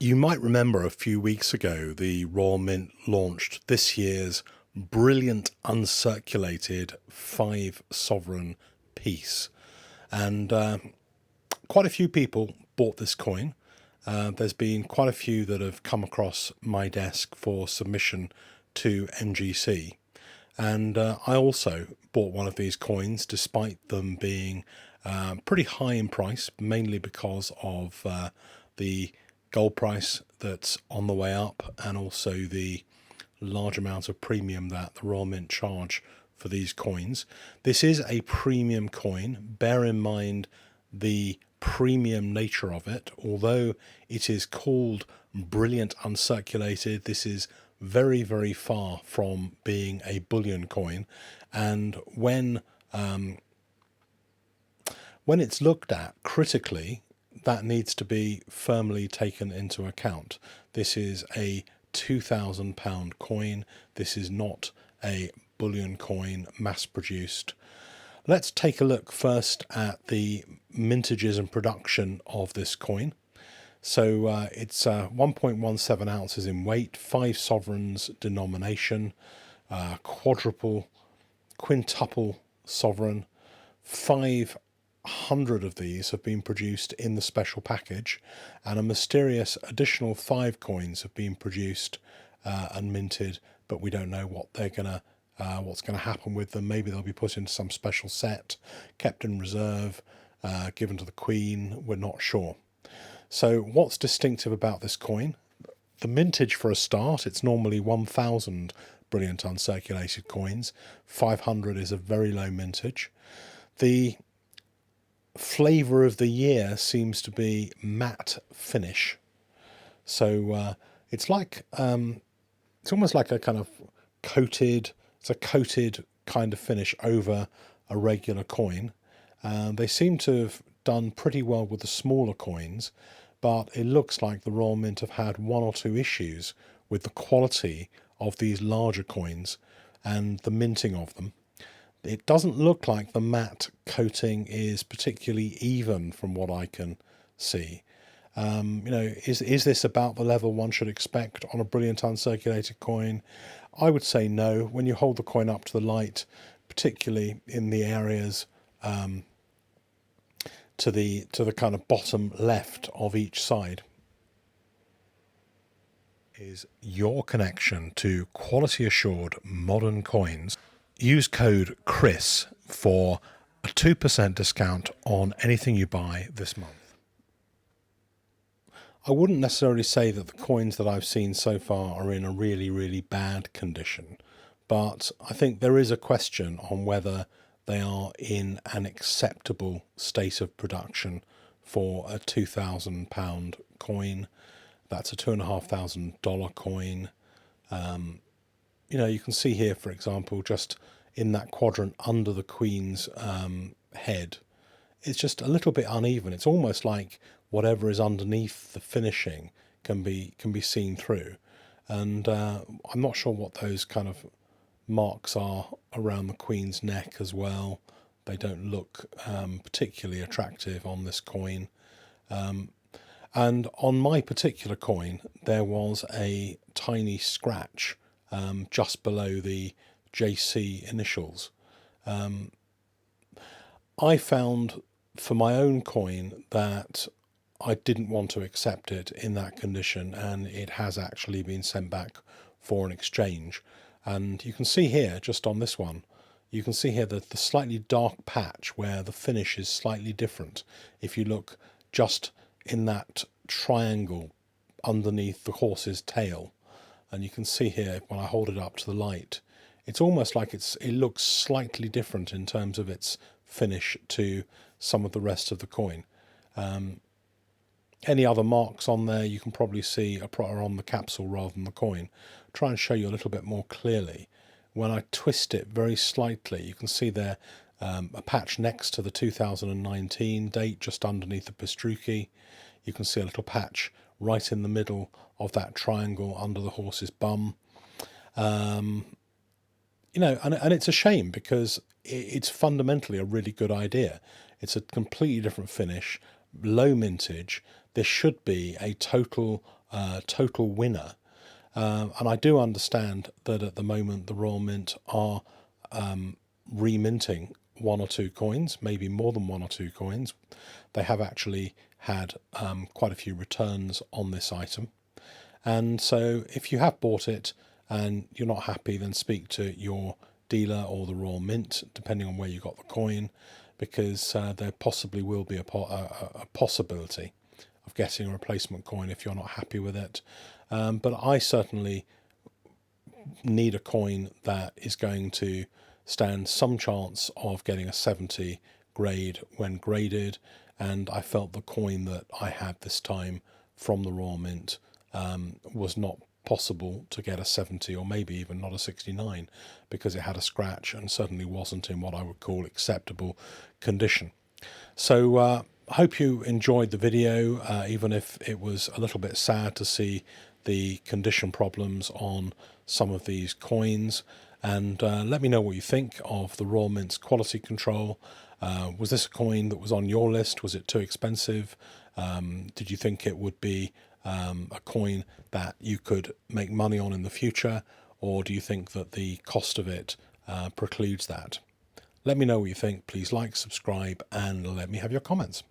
You might remember a few weeks ago the Royal Mint launched this year's brilliant uncirculated 5 sovereign piece. And quite a few people bought this coin. There's been quite a few that have come across my desk for submission to NGC. And I also bought one of these coins despite them being pretty high in price, mainly because of the gold price that's on the way up and also the large amount of premium that the Royal Mint charge for these coins. This is a premium coin. Bear in mind the premium nature of it. Although it is called brilliant uncirculated, this is very, very far from being a bullion coin. And when it's looked at critically, that needs to be firmly taken into account. This is a £2,000 coin. This is not a bullion coin mass produced. Let's take a look first at the mintages and production of this coin. So it's 1.17 ounces in weight, 5 sovereigns denomination, quintuple sovereign. 500 of these have been produced in the special package, and a mysterious additional 5 coins have been produced and minted, but we don't know what they're gonna what's going to happen with them. Maybe they'll be put into some special set, kept in reserve, given to the Queen. We're not sure. So what's distinctive about this coin? The mintage, for a start, it's normally 1,000 brilliant uncirculated coins. 500 is a very low mintage. The flavour of the year seems to be matte finish. So it's like it's almost like a kind of coated. It's a coated kind of finish over a regular coin. They seem to have done pretty well with the smaller coins, but it looks like the Royal Mint have had 1 or 2 issues with the quality of these larger coins and the minting of them. It doesn't look like the matte coating is particularly even from what I can see. Is this about the level one should expect on a brilliant uncirculated coin? I would say no. When you hold the coin up to the light, particularly in the areas to the kind of bottom left of each side, is your connection to quality assured modern coins. Use code CHRIS for a 2% discount on anything you buy this month. I wouldn't necessarily say that the coins that I've seen so far are in a really, really bad condition, but I think there is a question on whether they are in an acceptable state of production for a £2,000 coin. That's a $2,500 coin. You can see here, for example, just in that quadrant under the Queen's head, it's just a little bit uneven. It's almost like whatever is underneath the finishing can be seen through. And I'm not sure what those kind of marks are around the Queen's neck as well. They don't look particularly attractive on this coin. And on my particular coin, there was a tiny scratch just below the JC initials. I found for my own coin that I didn't want to accept it in that condition, and it has actually been sent back for an exchange. And you can see here, just on this one, you can see here that the slightly dark patch where the finish is slightly different. If you look just in that triangle underneath the horse's tail, and you can see here when I hold it up to the light, it's almost like it looks slightly different in terms of its finish to some of the rest of the coin. Any other marks on there you can probably see are on the capsule rather than the coin. Try and show you a little bit more clearly. When I twist it very slightly, you can see there a patch next to the 2019 date just underneath the Pastruki. You can see a little patch right in the middle of that triangle under the horse's bum. And it's a shame because it's fundamentally a really good idea. It's a completely different finish, low mintage. this should be a total winner. And I do understand that at the moment the Royal Mint are reminting one or two coins, maybe more than one or two coins. They have actually had quite a few returns on this item. And so if you have bought it and you're not happy, then speak to your dealer or the Royal Mint, depending on where you got the coin, because there possibly will be a possibility of getting a replacement coin if you're not happy with it. But I certainly need a coin that is going to stand some chance of getting a 70 grade when graded, and I felt the coin that I had this time from the Royal Mint was not possible to get a 70, or maybe even not a 69, because it had a scratch and certainly wasn't in what I would call acceptable condition. So I hope you enjoyed the video, even if it was a little bit sad to see the condition problems on some of these coins. And let me know what you think of the Royal Mint's quality control. Was this a coin that was on your list? Was it too expensive? Did you think it would be a coin that you could make money on in the future, or do you think that the cost of it precludes that? Let me know what you think. Please like, subscribe, and let me have your comments.